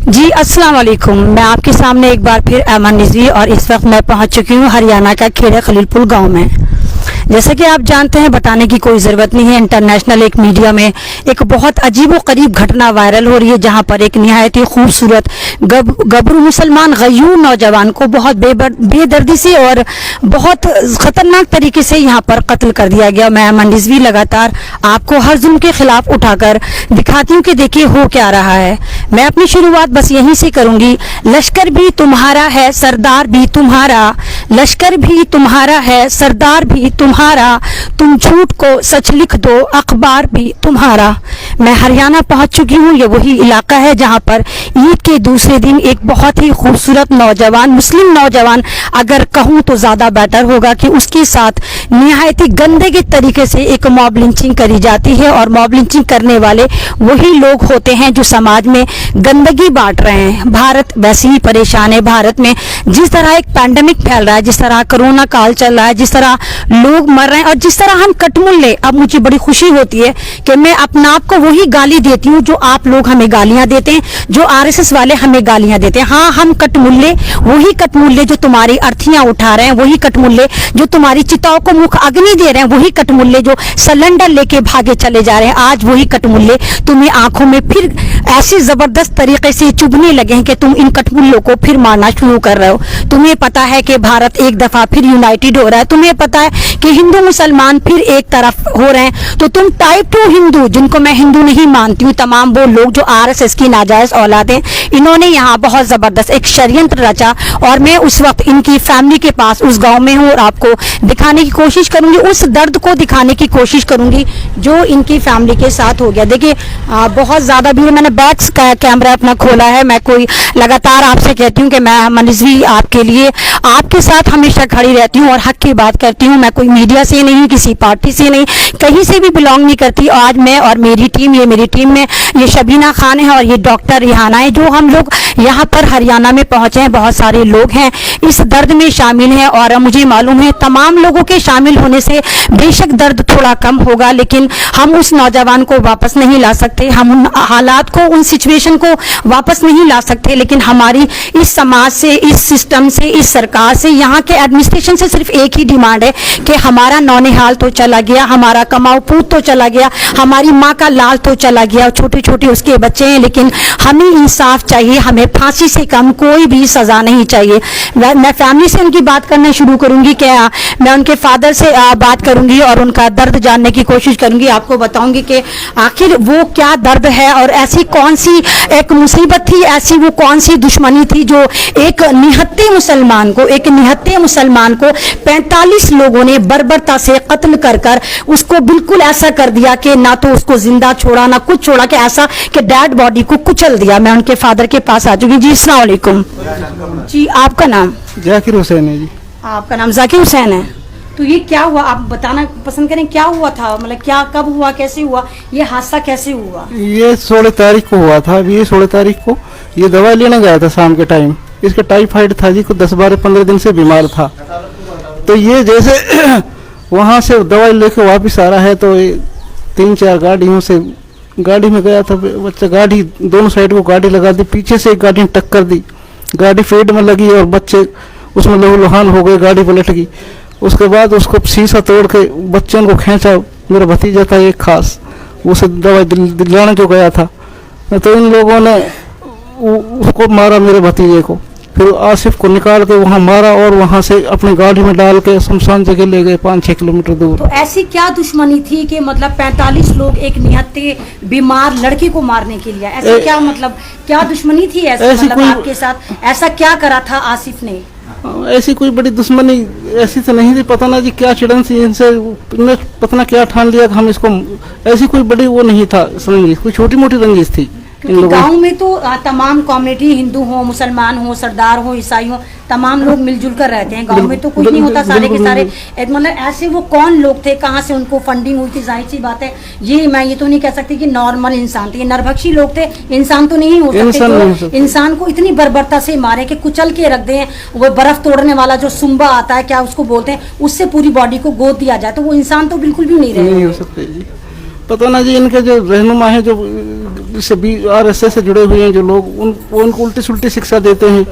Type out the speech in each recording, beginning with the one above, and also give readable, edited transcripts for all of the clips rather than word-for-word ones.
जी अस्सलाम वालेकुम। मैं आपके सामने एक बार फिर ऐमन रिजवी और इस वक्त मैं पहुंच चुकी हूं हरियाणा का खेड़ा खलीलपुर गांव में। जैसा कि आप जानते हैं, बताने की कोई ज़रूरत नहीं है, इंटरनेशनल एक मीडिया में एक बहुत अजीब व करीब घटना वायरल हो रही है, जहां पर एक निहायत ही खूबसूरत गबरू मुसलमान गयूर नौजवान को बहुत बेदर्दी से और बहुत ख़तरनाक तरीके से यहां पर कत्ल कर दिया गया। मैं ऐमन रिजवी लगातार आपको हर जुल्म के खिलाफ उठाकर दिखाती हूँ कि देखिए हो क्या रहा है। मैं अपनी शुरुआत बस यहीं से करूंगी। लश्कर भी तुम्हारा है, सरदार भी तुम्हारा, लश्कर भी तुम्हारा है, सरदार भी तुम्हारा, तुम झूठ को सच लिख दो, अखबार भी तुम्हारा। मैं हरियाणा पहुंच चुकी हूँ। ये वही इलाका है जहां पर ईद के दूसरे दिन एक बहुत ही खूबसूरत नौजवान, मुस्लिम नौजवान अगर कहूँ तो ज़्यादा बेटर होगा, कि उसके साथ निहायत ही गंदे के तरीके से एक मॉब लिंचिंग करी जाती है। और मॉब लिंचिंग करने वाले वही लोग होते हैं जो समाज में गंदगी बांट रहे हैं। भारत वैसे ही परेशान है। भारत में जिस तरह एक पैंडेमिक फैल रहा है, जिस तरह कोरोना काल चल रहा है, जिस तरह लोग मर रहे हैं और जिस तरह हम कटमुल्ले, अब मुझे बड़ी खुशी होती है कि मैं अपना आप को वही गाली देती हूँ जो आप लोग हमें गालियां देते हैं, जो आरएसएस वाले हमें गालियां देते हैं। हाँ, हम कटमुल्ले, वही कटमुल्ले जो तुम्हारी अर्थियां उठा रहे हैं, वही कटमुल्ले जो तुम्हारी चिताओं को मुख अग्नि दे रहे हैं, वही कटमुल्ले जो सिलेंडर लेके भागे चले जा रहे हैं, आज वही कटमुल्ले तुम्हें आंखों में फिर ऐसी जबरदस्त तरीके से चुभने लगे हैं कि तुम इन कटमुल्लों को फिर मारना शुरू कर रहे हो। तुम्हें पता है कि भारत एक दफा फिर यूनाइटेड हो रहा है, तुम्हें पता है कि हिंदू मुसलमान फिर एक तरफ हो रहे हैं, तो तुम टाइप 2 हिंदू, जिनको मैं हिंदू नहीं मानती हूँ, तमाम वो लोग जो आरएसएस की नाजायज औलाद हैं, इन्होंने यहाँ बहुत जबरदस्त एक षड्यंत्र रचा। और मैं उस वक्त इनकी फैमिली के पास उस गांव में हूँ और आपको दिखाने की कोशिश करूंगी, उस दर्द को दिखाने की कोशिश करूंगी जो इनकी फैमिली के साथ हो गया। देखिए बहुत ज्यादा भीड़, मैंने बैक कैमरा अपना खोला है। मैं कोई लगातार आपसे कहती हूँ कि मैं ऐमन रिजवी आपके लिए, आपके साथ हमेशा खड़ी रहती हूँ और हक की बात करती हूँ। मैं कोई मीडिया से नहीं, किसी पार्टी से नहीं, कहीं से भी बिलोंग नहीं करती। आज मैं और मेरी टीम, ये मेरी टीम में ये शबीना खान है और ये डॉक्टर रिहाना है, जो हम लोग यहाँ पर हरियाणा में पहुंचे हैं। बहुत सारे लोग हैं इस दर्द में शामिल हैं और मुझे मालूम है तमाम लोगों के शामिल होने से बेशक दर्द थोड़ा कम होगा, लेकिन हम उस नौजवान को वापस नहीं ला सकते, हम उन हालात को, उन सिचुएशन को वापस नहीं ला सकते। लेकिन हमारी इस समाज से, इस सिस्टम से, इस सरकार से, यहाँ के एडमिनिस्ट्रेशन से सिर्फ एक ही डिमांड है कि हमारा नौनिहाल तो चला गया, हमारा कमाऊ पूत तो चला गया, हमारी माँ का लाल तो चला गया, छोटे छोटे उसके बच्चे हैं, लेकिन हमें इंसाफ चाहिए, हमें फांसी से कम कोई भी सजा नहीं चाहिए। मैं फैमिली से उनकी बात करना शुरू करूंगी, क्या मैं उनके फादर से बात करूंगी और उनका दर्द जानने की कोशिश करूंगी। आपको बताऊंगी कि आखिर वो क्या दर्द है और ऐसी कौन सी एक मुसीबत थी, ऐसी वो कौन सी दुश्मनी थी जो एक निहत्थे मुसलमान को, एक निहत्थे मुसलमान को 45 लोगों ने बर्बरता से कत्ल कर कर उसको बिल्कुल ऐसा कर दिया कि ना तो उसको जिंदा छोड़ा ना कुछ छोड़ा, कि ऐसा कि डेड बॉडी को कुचल दिया। मैं उनके फादर के पास आ चुकी। जी अस्सलाम वालेकुम। जी आपका नाम? जाकिर हुसैन है जी। आपका नाम जाकिर हुसैन है। तो ये क्या हुआ, आप बताना पसंद करें, क्या हुआ था, मतलब क्या, कब हुआ, कैसे हुआ, ये हादसा कैसे हुआ? ये 16 तारीख को हुआ था। अभी ये 16 तारीख को ये दवा लेने गया था शाम के टाइम। इसका टाइफाइड था जी, को 10-12-15 दिन से बीमार था। तो ये जैसे वहाँ से दवाई लेके वापस आ रहा है तो 3-4 गाड़ियों से गाड़ी में गया था बच्चा। गाड़ी दोनों साइड को गाड़ी लगा दी, पीछे से एक गाड़ी ने टक्कर दी, गाड़ी फेड में लगी और बच्चे उसमें लहूलुहान हो गए, गाड़ी पलट गई। उसके बाद उसको शीशा तोड़ के बच्चों को खींचा। मेरा भतीजा था एक खास, उसे दवाई दिलाने जो गया था, तो इन लोगों ने उसको मारा, मेरे भतीजे को। फिर आसिफ को निकाल के वहाँ मारा और वहाँ से अपनी गाड़ी में डाल के शमशान जगह ले गए 5-6 किलोमीटर दूर। तो ऐसी क्या दुश्मनी थी कि मतलब 45 लोग एक निहत्थे बीमार लड़के को मारने के लिए, ऐसा क्या, मतलब क्या दुश्मनी थी ऐसी मतलब आपके साथ, ऐसा क्या करा था आसिफ ने? ऐसी कोई बड़ी दुश्मनी ऐसी तो नहीं थी, पता ना जी क्या चिड़न सी इनसे, पता ना क्या ठान लिया कि हम इसको, ऐसी कोई बड़ी वो नहीं था रंजिश, कोई छोटी मोटी रंजिश थी। क्योंकि गांव में तो तमाम कम्युनिटी, हिंदू हो, मुसलमान हो, सरदार हो, ईसाई हो, तमाम लोग मिलजुल कर रहते हैं। गांव में तो कुछ नहीं होता, सारे के सारे मतलब ऐसे वो कौन लोग थे, कहाँ से उनको फंडिंग हुई थी, जाहिर सी बात है। ये मैं ये तो नहीं कह सकती कि नॉर्मल इंसान थे, ये नरभक्षी लोग थे, इंसान तो नहीं हो सकते। तो इंसान को इतनी बर्बरता से मारे कि कुचल के रख दें। वो बर्फ तोड़ने वाला जो सुम्बा आता है, क्या उसको बोलते हैं, उससे पूरी बॉडी को गोद दिया जाए, तो वो इंसान तो बिल्कुल भी नहीं रहे हो सकते जी। पता ना जी इनके जो रहनुमा है, जो से भी RSS से जुड़े हुए हैं जो लोग उनको उल्टी सुल्टी शिक्षा देते हैं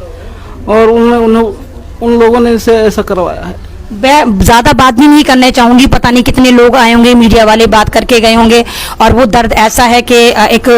और उन लोगों ने इसे ऐसा करवाया है। मैं ज्यादा बात भी नहीं करने चाहूंगी, पता नहीं कितने लोग आए होंगे, मीडिया वाले बात करके गए होंगे, और वो दर्द ऐसा है कि एक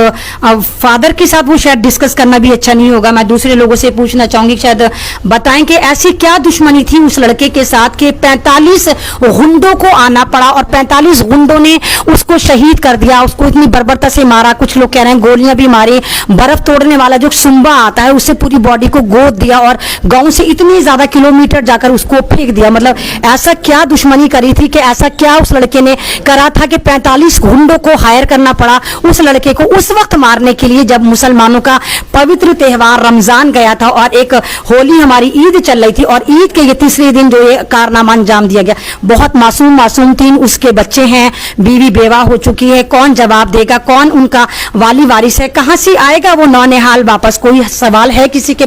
फादर के साथ वो शायद डिस्कस करना भी अच्छा नहीं होगा। मैं दूसरे लोगों से पूछना चाहूंगी, शायद बताएं कि ऐसी क्या दुश्मनी थी उस लड़के के साथ कि 45 गुंडों को आना पड़ा और 45 गुंडों ने उसको शहीद कर दिया, उसको इतनी बर्बरता से मारा। कुछ लोग कह रहे हैं गोलियां भी मारी, बर्फ तोड़ने वाला जो सुंबा आता है उससे पूरी बॉडी को गोद दिया और गांव से इतनी ज्यादा किलोमीटर जाकर उसको फेंक दिया। मतलब ऐसा क्या दुश्मनी करी थी कि ऐसा क्या उस लड़के ने करा था कि 45 गुंडों को हायर करना पड़ा उस लड़के को उस वक्त मारने के लिए जब मुसलमानों का पवित्र त्योहार रमजान गया था और एक होली हमारी ईद चल रही थी, और ईद के ये तीसरे दिन जो ये कारनामा अंजाम दिया गया। बहुत मासूम तीन उसके बच्चे हैं, बीवी बेवा हो चुकी है, कौन जवाब देगा, कौन उनका वाली वारिस है, कहां से आएगा वो नौनिहाल वापस? कोई सवाल है किसी के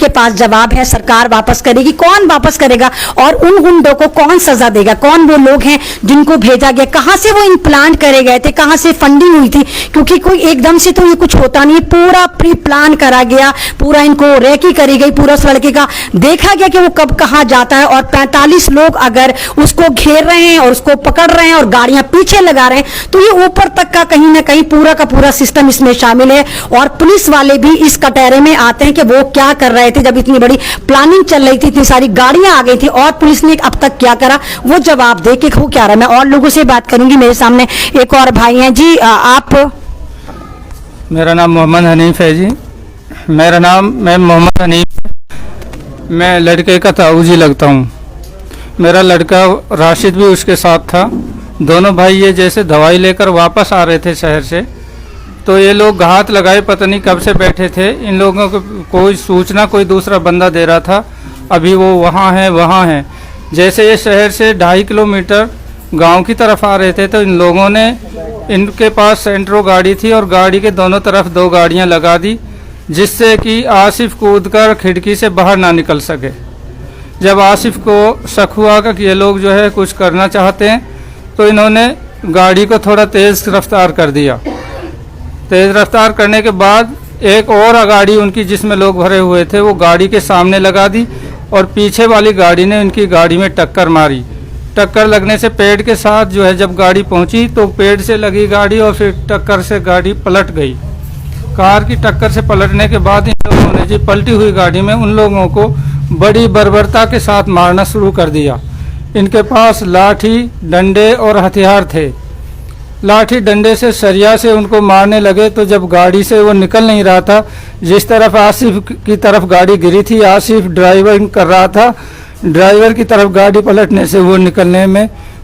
पास जवाब है? सरकार वापस करेगी? कौन वापस करेगा? और उन गुंडों को कौन सजा देगा? कौन वो लोग हैं जिनको भेजा गया? कहां से वो इम्प्लांट करे गए थे? कहां से फंडिंग हुई थी? क्योंकि कोई एकदम से तो ये कुछ होता नहीं, पूरा प्री प्लान करा गया, पूरा इनको रेकी करी गई, पूरा उस लड़के का देखा गया कि वो कब कहां जाता है। और 45 लोग अगर उसको घेर रहे हैं और उसको पकड़ रहे हैं और गाड़ियां पीछे लगा रहे हैं, तो ये ऊपर तक का कहीं ना कहीं पूरा का पूरा सिस्टम इसमें शामिल है। और पुलिस वाले भी इस कटहरे में आते हैं कि वो क्या कर रहे थे जब इतनी बड़ी प्लानिंग चल रही थी, इतनी सारी गाड़ियां आ गई थी, और पुलिस ने अब तक क्या करा वो जवाब दे कि हो क्या रहा है। मैं और लोगों से बात करूंगी, मेरे सामने एक और भाई हैं जी। आप? मेरा नाम मोहम्मद हनीफ है जी। मैं मोहम्मद हनीफ, मैं लड़के का ताऊजी लगता हूँ। मेरा लड़का राशिद भी उसके साथ था। दोनों भाई ये जैसे दवाई लेकर वापस आ रहे थे शहर से, तो ये लोग घात लगाए, पता नहीं कब से बैठे थे। इन लोगों को कोई सूचना कोई दूसरा बंदा दे रहा था, अभी वो वहाँ है। जैसे ये शहर से 2.5 किलोमीटर गांव की तरफ आ रहे थे, तो इन लोगों ने, इनके पास सेंट्रो गाड़ी थी और गाड़ी के दोनों तरफ 2 गाड़ियां लगा दी, जिससे कि आसिफ कूदकर खिड़की से बाहर ना निकल सके। जब आसिफ को शक हुआ कि ये लोग जो है कुछ करना चाहते हैं, तो इन्होंने गाड़ी को थोड़ा तेज़ रफ्तार कर दिया। तेज़ रफ्तार करने के बाद एक और गाड़ी उनकी जिसमें लोग भरे हुए थे वो गाड़ी के सामने लगा दी, और पीछे वाली गाड़ी ने उनकी गाड़ी में टक्कर मारी। टक्कर लगने से पेड़ के साथ जो है जब गाड़ी पहुंची, तो पेड़ से लगी गाड़ी और फिर टक्कर से गाड़ी पलट गई। कार की टक्कर से पलटने के बाद इन लोगों ने जी पलटी हुई गाड़ी में उन लोगों को बड़ी बर्बरता के साथ मारना शुरू कर दिया। इनके पास लाठी, डंडे और हथियार थे। लाठी डंडे से, सरिया से उनको मारने लगे, तो जब गाड़ी से वो निकल नहीं रहा था, जिस तरफ आसिफ की तरफ गाड़ी गिरी थी, आसिफ ड्राइविंग कर रहा था, ड्राइवर की तरफ गाड़ी पलटने से वो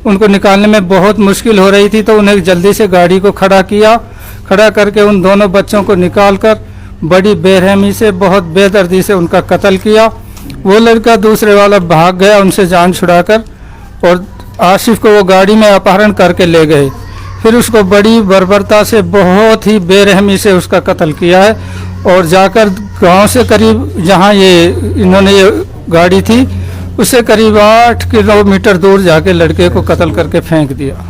उनको निकालने में बहुत मुश्किल हो रही थी। तो उन्हें जल्दी से गाड़ी को खड़ा करके उन दोनों बच्चों को निकालकर बड़ी बेरहमी से, बहुत बेदर्दी से उनका कत्ल किया। वो लड़का दूसरे वाला भाग गया उनसे जान छुड़ाकर, और आसिफ को वो गाड़ी में अपहरण करके ले गए। फिर उसको बड़ी बर्बरता से, बहुत ही बेरहमी से उसका कत्ल किया है, और जाकर गांव से करीब, जहां इन्होंने ये गाड़ी थी उससे करीब 8 किलोमीटर दूर जाके लड़के को कत्ल करके फेंक दिया।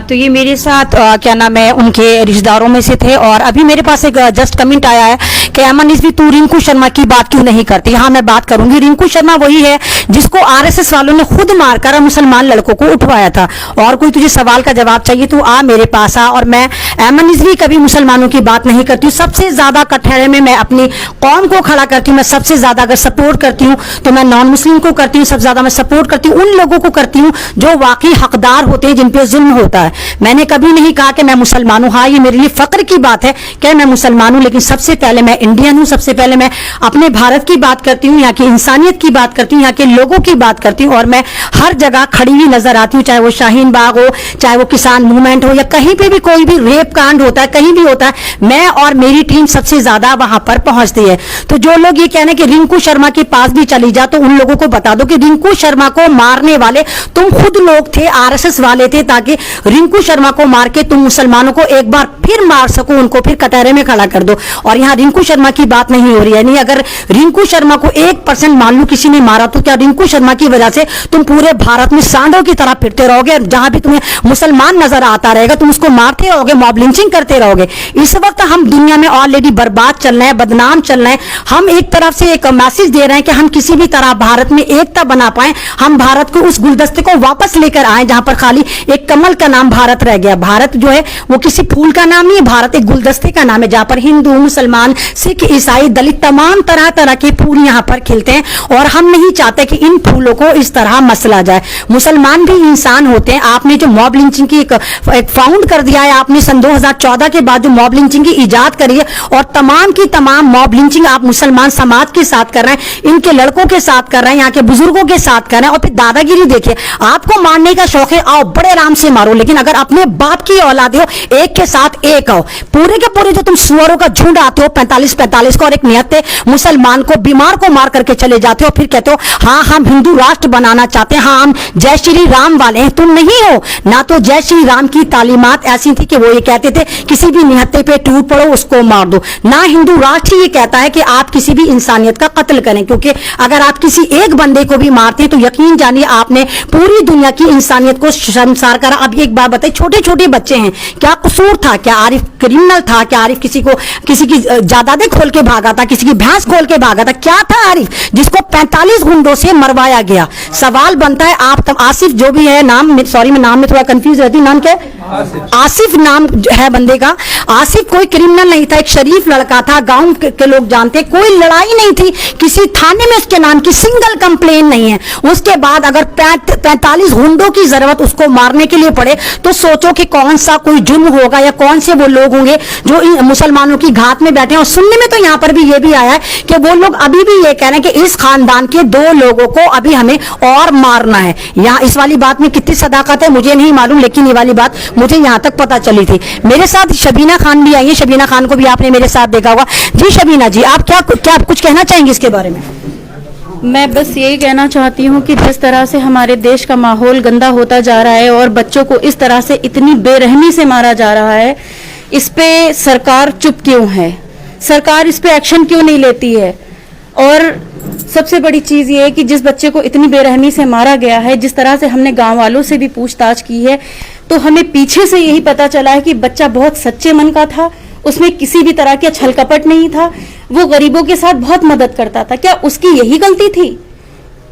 तो ये मेरे साथ क्या नाम है उनके रिश्तेदारों में से थे, और अभी मेरे पास एक जस्ट कमेंट आया है कि अमन रिजवी तू रिंकू शर्मा की बात क्यों नहीं करती? हाँ, मैं बात करूंगी। रिंकू शर्मा वही है जिसको RSS वालों ने खुद मारकर मुसलमान लड़कों को उठवाया था। और कोई तुझे सवाल का जवाब चाहिए तो आ मेरे पास आ। और मैं अमन रिजवी कभी मुसलमानों की बात नहीं करती हूँ। सबसे ज्यादा कटहरे में मैं अपनी कौम को खड़ा करती हूँ। मैं सबसे ज्यादा अगर सपोर्ट करती हूँ तो मैं नॉन मुस्लिम को करती हूँ। सबसे ज्यादा मैं सपोर्ट करती हूँ उन लोगों को करती हूँ जो वाकई हकदार होते हैं, जिन पे जुल्म होता है। मैंने कभी नहीं कहा कि मैं मुसलमान हूं। हाँ, ये मेरे लिए फक्र की बात है कि मैं मुसलमान हूं, लेकिन सबसे पहले मैं इंडियन हूं। सबसे पहले मैं अपने भारत की बात करती हूँ, यहाँ की इंसानियत की बात करती हूँ, यहाँ के लोगों की बात करती हूँ। और मैं हर जगह खड़ी हुई नजर आती हूँ, चाहे वो शाहीन बाग हो, चाहे वो किसान मूवमेंट हो, या कहीं पे भी कोई भी रेप कांड होता है, कहीं भी होता है, मैं और मेरी टीम सबसे ज्यादा वहां पर पहुंचती है। तो जो लोग ये कहने कि रिंकू शर्मा के पास भी चली जा, तो उन लोगों को बता दो कि रिंकू शर्मा को मारने वाले तुम खुद लोग थे, RSS वाले थे, ताकि रिंकू शर्मा को मार के तुम मुसलमानों को एक बार फिर मार सको, उनको फिर कटहरे में खड़ा कर दो। और यहाँ रिंकू शर्मा की बात नहीं हो रही है। नहीं, अगर रिंकू शर्मा को 1% मान लो किसी ने मारा, तो क्या रिंकू शर्मा की वजह से तुम पूरे भारत में सांडों की तरह फिरते रहोगे? जहां भी तुम्हें मुसलमान नजर आता रहेगा तुम उसको मारते रहोगे, मॉब लिंचिंग करते रहोगे। इस वक्त हम दुनिया में ऑलरेडी बर्बाद चल रहे हैं, बदनाम चल रहे हैं। हम एक तरफ से एक मैसेज दे रहे हैं कि हम किसी भी तरह भारत में एकता बना पाए, हम भारत को उस गुलदस्ते को वापस लेकर आए जहां पर खाली एक कमल का नाम भारत रह गया। भारत जो है वो किसी फूल का नाम नहीं है, भारत एक गुलदस्ते का नाम है जहां पर हिंदू, मुसलमान, सिख, ईसाई, दलित तमाम तरह तरह के फूल यहां पर खिलते हैं। और हम नहीं चाहते कि इन फूलों को इस तरह मसला जाए। मुसलमान भी इंसान होते हैं। आपने जो मॉब लिंचिंग की एक फाउंड कर दिया है, आपने सन 2014 के बाद जो मॉब लिंचिंग की इजाद करी है, और तमाम की तमाम मॉब लिंचिंग आप मुसलमान समाज के साथ कर रहे हैं, इनके लड़कों के साथ कर रहे हैं, यहाँ के बुजुर्गों के साथ कर रहे हैं। और फिर दादागिरी देखिए, आपको मारने का शौक है, आओ बड़े आराम से मारो, लेकिन अगर अपने बाप की औलाद हो, एक के साथ एक आओ। पूरे के पूरे जो तुम सुअरों का झुंड आते हो 45-45 को, और एक निहत्ते मुसलमान को, बीमार को मार करके चले जाते हो, फिर कहते हो हाँ हम हिंदू राष्ट्र बनाना चाहते हैं, हाँ हम जय श्री राम वाले हैं। तुम नहीं हो ना। तो जय श्री राम की तालीमात ऐसी थी कि वो ये कहते थे किसी भी निहत्ते पे टूट पड़ो, उसको मार दो। ना हिंदू राष्ट्र ये कहता है कि आप किसी भी इंसानियत का कत्ल करें, क्योंकि अगर आप किसी एक बंदे को भी मारते हैं तो यकीन जानिए आपने पूरी दुनिया की इंसानियत को शर्मसार करा। अब एक बात बताइए, छोटे छोटे बच्चे हैं, क्या कसूर था? क्या आरिफ क्रिमिनल था? क्या आरिफ किसी की जायदादें खोल के भागा था, किसी की भैंस खोल के भागा था? क्या था आरिफ जिसको 45 गुंडों से मरवाया गया? सवाल बनता है आप आसिफ जो भी है नाम, सॉरी मैं नाम में थोड़ा कंफ्यूज रहती हूँ, नाम क्या है? आसिफ नाम है बंदे का। आसिफ कोई क्रिमिनल नहीं था, एक शरीफ लड़का था, गांव के लोग जानते, कोई लड़ाई नहीं थी, किसी थाने में उसके नाम की सिंगल कंप्लेन नहीं है। उसके बाद अगर 45 गुंडों की जरूरत उसको मारने के लिए पड़े तो सोचो कि कौन सा कोई जुर्म होगा, या कौन से वो लोग होंगे जो इन मुसलमानों की घात में बैठे हैं। और सुनने में तो यहाँ पर भी ये भी आया है कि वो लोग अभी भी ये कह रहे हैं कि इस खानदान के 2 लोगों को अभी हमें और मारना है। यहाँ इस वाली बात में कितनी सदाकत है मुझे नहीं मालूम, लेकिन ये वाली बात मुझे यहाँ तक पता चली थी। मेरे साथ शबीना खान भी आई है, शबीना खान को भी आपने मेरे साथ देखा होगा। जी शबीना जी, आप क्या कुछ कहना चाहेंगे इसके बारे में? मैं बस यही कहना चाहती हूँ कि जिस तरह से हमारे देश का माहौल गंदा होता जा रहा है और बच्चों को इस तरह से इतनी बेरहमी से मारा जा रहा है, इस पे सरकार चुप क्यों है? सरकार इस पे एक्शन क्यों नहीं लेती है? और सबसे बड़ी चीज ये है कि जिस बच्चे को इतनी बेरहमी से मारा गया है, जिस तरह से हमने गांव वालों से भी पूछताछ की है, तो हमें पीछे से यही पता चला है कि बच्चा बहुत सच्चे मन का था, उसमें किसी भी तरह का छल कपट नहीं था, वो गरीबों के साथ बहुत मदद करता था। क्या उसकी यही गलती थी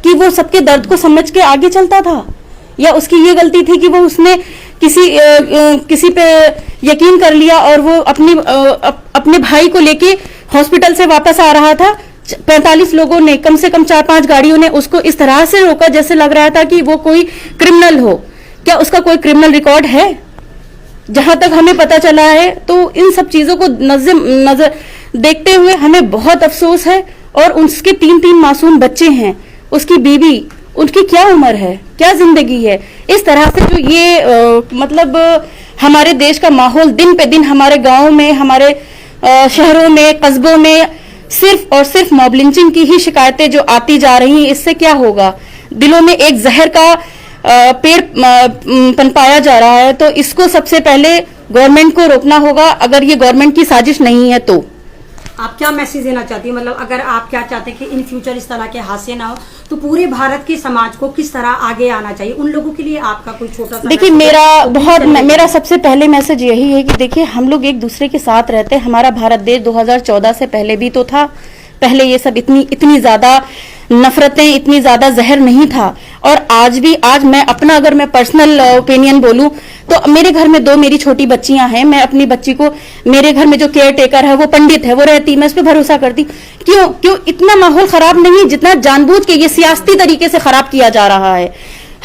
कि वो सबके दर्द को समझ के आगे चलता था, या उसकी ये गलती थी कि वो उसने किसी पे यकीन कर लिया और वो अपने भाई को लेके हॉस्पिटल से वापस आ रहा था, 45 लोगों ने, कम से कम 4-5 गाड़ियों ने उसको इस तरह से रोका जैसे लग रहा था कि वो कोई क्रिमिनल हो। क्या उसका कोई क्रिमिनल रिकॉर्ड है? जहां तक हमें पता चला है तो इन सब चीजों को नजर देखते हुए हमें बहुत अफसोस है। और उसके 3 मासूम बच्चे हैं, उसकी बीवी, उनकी क्या उम्र है, क्या जिंदगी है? इस तरह से जो ये मतलब हमारे देश का माहौल दिन पे दिन हमारे गाँव में, हमारे शहरों में, कस्बों में सिर्फ और सिर्फ मॉब लिंचिंग की ही शिकायतें जो आती जा रही हैं, इससे क्या होगा? दिलों में एक जहर का पेड़ पनपाया जा रहा है। तो इसको सबसे पहले गवर्नमेंट को रोकना होगा, अगर ये गवर्नमेंट की साजिश नहीं है तो। आप क्या मैसेज देना चाहती हैं? मतलब अगर आप क्या चाहते हैं कि इन फ्यूचर इस तरह के हादसे ना हो, तो पूरे भारत के समाज को किस तरह आगे आना चाहिए? उन लोगों के लिए आपका कोई छोटा सा देखिए, मेरा सबसे पहले मैसेज यही है कि देखिए, हम लोग एक दूसरे के साथ रहते हैं। हमारा भारत देश 2014 से पहले भी तो था। पहले ये सब इतनी ज्यादा नफरतें, इतनी ज्यादा जहर नहीं था। और आज मैं अपना, अगर मैं पर्सनल ओपिनियन बोलूं तो मेरे घर में 2 मेरी छोटी बच्चियां हैं। मैं अपनी बच्ची को, मेरे घर में जो केयर टेकर है वो पंडित है, वो रहती, मैं उस पर भरोसा करती। क्यों इतना माहौल खराब नहीं जितना जानबूझ के ये सियासती तरीके से खराब किया जा रहा है।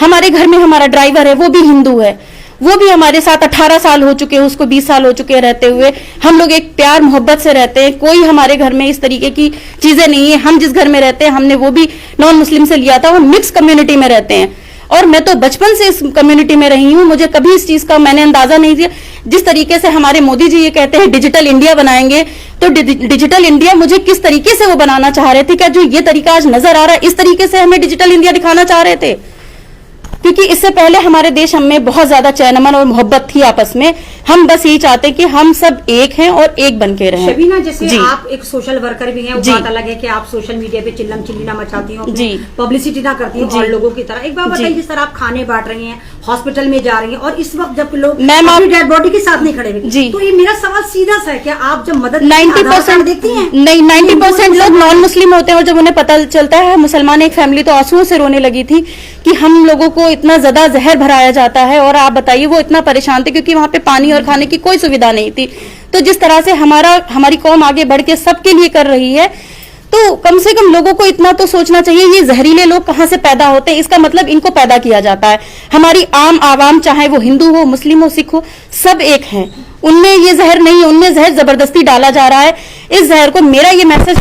हमारे घर में हमारा ड्राइवर है, वो भी हिंदू है, वो भी हमारे साथ 18 साल हो चुके हैं, उसको 20 साल हो चुके हैं रहते हुए। हम लोग एक प्यार मोहब्बत से रहते हैं, कोई हमारे घर में इस तरीके की चीजें नहीं है। हम जिस घर में रहते हैं, हमने वो भी नॉन मुस्लिम से लिया था, वो मिक्स कम्युनिटी में रहते हैं। और मैं तो बचपन से इस कम्युनिटी में रही हूँ, मुझे कभी इस चीज का मैंने अंदाजा नहीं दिया। जिस तरीके से हमारे मोदी जी ये कहते हैं डिजिटल इंडिया बनाएंगे, तो डिजिटल इंडिया मुझे किस तरीके से वो बनाना चाह रहे थे? क्या जो ये तरीका आज नजर आ रहा है, इस तरीके से हमें डिजिटल इंडिया दिखाना चाह रहे थे? क्योंकि इससे पहले हमारे देश में बहुत ज्यादा चैन अमन और मोहब्बत थी आपस में। हम बस यही चाहते हैं कि हम सब एक हैं और एक बन के रहें। शबीना, जैसे जी। आप एक सोशल वर्कर भी हैं, वो जी। बात अलग है कि आप सोशल मीडिया पे चिल्लम चिल्लीना मचाती हो, जी। पब्लिसिटी ना करती हो जी। और लोगों की तरह। एक बार बताइए, जी। जिस तरह आप खाने बांट रही हैं, हॉस्पिटल में जा रही हैं, और इस वक्त जब लोग मैम, अपनी आप- डेड बॉडी के साथ नहीं खड़े हुए, जी। तो ये मेरा सवाल सीधा सा है, क्या आप जब मदद 90% देखती हैं? नहीं, 90% लोग नॉन मुस्लिम होते हैं, और जब उन्हें पता चलता है मुसलमान एक फैमिली तो आंसुओं से रोने लगी थी कि हम लोगों को इतना ज्यादा जहर भराया जाता है। और आप बताइए, वो इतना परेशान थे क्योंकि वहां पे पानी और खाने की कोई सुविधा नहीं थी। तो जिस तरह से हमारी कौम आगे बढ़ के सबके लिए कर रही है, तो कम से कम लोगों को इतना तो सोचना चाहिए, ये जहरीले लोग कहाँ से पैदा होते हैं, इसका मतलब इनको पैदा किया जाता है। हमारी आम आवाम, चाहे वो हिंदू हो, मुस्लिम हो, सिख हो, सब एक हैं। उनमें ये जहर नहीं है, उनमें जहर जबरदस्ती डाला जा रहा है। इस जहर को, मेरा ये मैसेज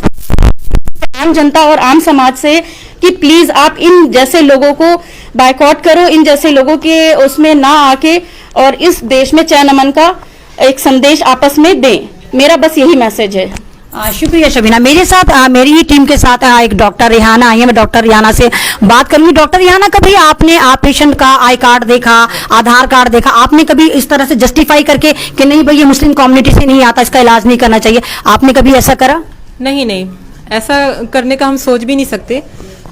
आम जनता और आम समाज से कि प्लीज आप इन जैसे लोगों को बायकॉट करो, इन जैसे लोगों के उसमें ना आके, और इस देश में चैन अमन का एक संदेश आपस में दें। मेरा बस यही मैसेज है। शुक्रिया शबीना। मेरे साथ मेरी ही टीम के साथ एक डॉक्टर रिहाना आई है। मैं डॉक्टर रिहाना से बात करूंगी। डॉक्टर रिहाना, कभी आपने पेशेंट का आई कार्ड देखा, आधार कार्ड देखा, आपने कभी इस तरह से जस्टिफाई करके कि नहीं भाई ये मुस्लिम कम्युनिटी से नहीं आता, इसका इलाज नहीं करना चाहिए, आपने कभी ऐसा करा? नहीं नहीं, ऐसा करने का हम सोच भी नहीं सकते,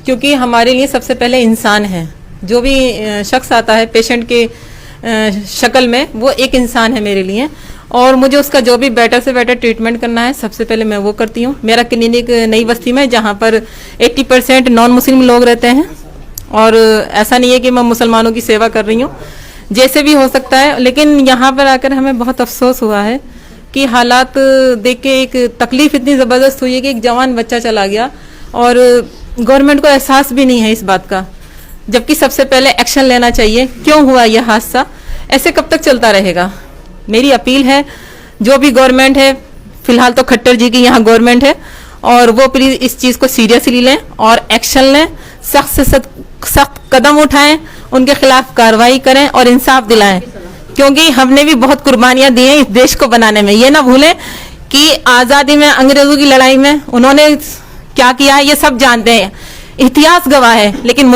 क्योंकि हमारे लिए सबसे पहले इंसान है। जो भी शख्स आता है पेशेंट के शक्ल में, वो एक इंसान है मेरे लिए, और मुझे उसका जो भी बेटर से बेटर ट्रीटमेंट करना है, सबसे पहले मैं वो करती हूँ। मेरा क्लिनिक नई बस्ती में, जहाँ पर 80% नॉन मुस्लिम लोग रहते हैं, और ऐसा नहीं है कि मैं मुसलमानों की सेवा कर रही हूँ, जैसे भी हो सकता है। लेकिन यहाँ पर आकर हमें बहुत अफसोस हुआ है कि हालात देख के एक तकलीफ इतनी ज़बरदस्त हुई है कि एक जवान बच्चा चला गया, और गवर्नमेंट को एहसास भी नहीं है इस बात का, जबकि सबसे पहले एक्शन लेना चाहिए। क्यों हुआ यह हादसा? ऐसे कब तक चलता रहेगा? मेरी अपील है, जो भी गवर्नमेंट है, फिलहाल तो खट्टर जी की यहाँ गवर्नमेंट है, और वो प्लीज इस चीज़ को सीरियसली लें और एक्शन लें, सख्त से सख्त कदम उठाएं, उनके खिलाफ कार्रवाई करें और इंसाफ दिलाएं, क्योंकि हमने भी बहुत कुर्बानियां दी हैं इस देश को बनाने में। ये ना भूलें कि आज़ादी में, अंग्रेजों की लड़ाई में उन्होंने क्या किया है, ये सब जानते हैं, इतिहास गवाह है। लेकिन